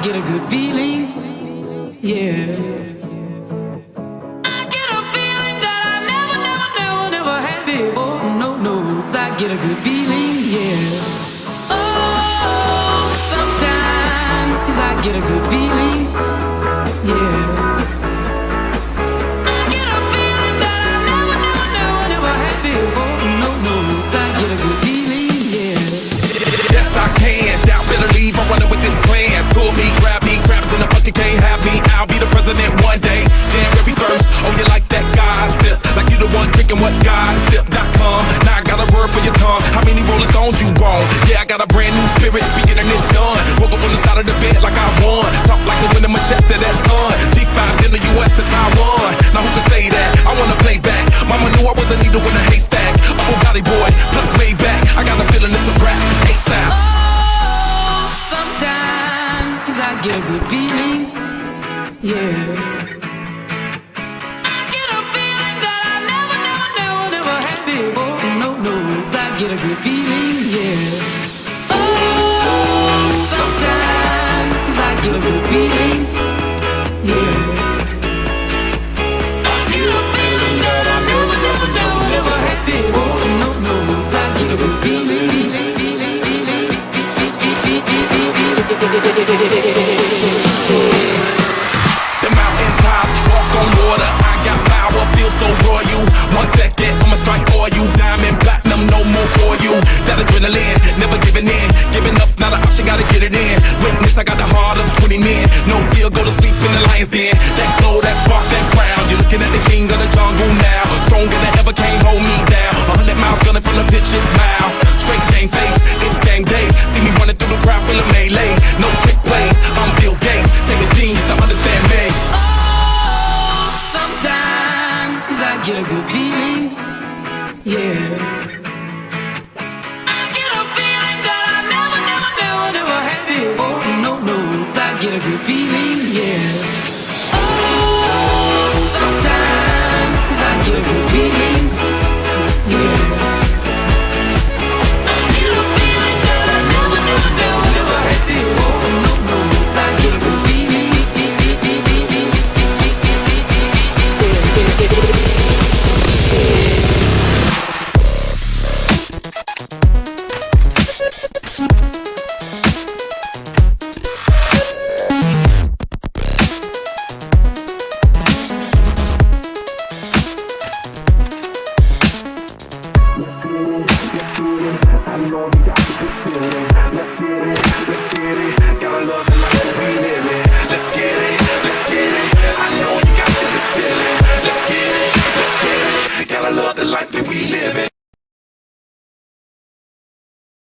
get a good feeling, yeah. I get a feeling that I never had before. No, I get a good feeling, yeah. Oh, sometimes I get a good feeling, yeah. I get a feeling that I never had before. No, I get a good feeling, yeah. Yes, I can. Doubt better leave. I'm running with this plan. Pull me, grab me, crabs in the bucket can't have me. I'll be the president one day. January 1st. Oh, you like that gossip? Like you the one drinking what gossip.com. Now I got a word for your tongue. How many Rolling Stones you want? Yeah, I got a brand new spirit speaking and it's done. Woke up on the side of the bed like I won. Talk like the wind in my chest to that sun. G5 in the US to Taiwan. Now who can say that? I wanna play back. Mama knew I was a needle in a haystack. A Bugatti boy plus Maybach. I got a feeling it's a rap. ASAP. Oh, sometimes I get a good feeling, yeah. I get a feeling that I never had before. No, I get a good feeling, yeah. Oh, sometimes I get a good feeling, yeah. I get a feeling that I never had before. No, I get a good feeling. The mountain top, walk on water. I got power, feel so royal. 1 second, I'ma strike for you. Diamond, platinum, no more for you. That adrenaline, never giving in. Giving up's not an option, gotta get it in. Witness, I got the heart of 20 men. No fear, go to sleep in the lion's den. That glow, that spark, that crown. You're looking at the king of the jungle now. Stronger than ever, can't hold me down. 100 miles gunning from the pitcher's mile. Straight game face, it's game day. See me running through the crowd, full of melee. No trick plays, I'm Bill Gates. Take a genius to understand me. Oh, sometimes I get a good feeling, yeah. I get a feeling that I never had before. No, I get a good feeling, yeah. Oh, sometimes I get a good feeling, yeah. I get a feeling that I never had before. No, I get a good feeling. Gotta love the life that we live in.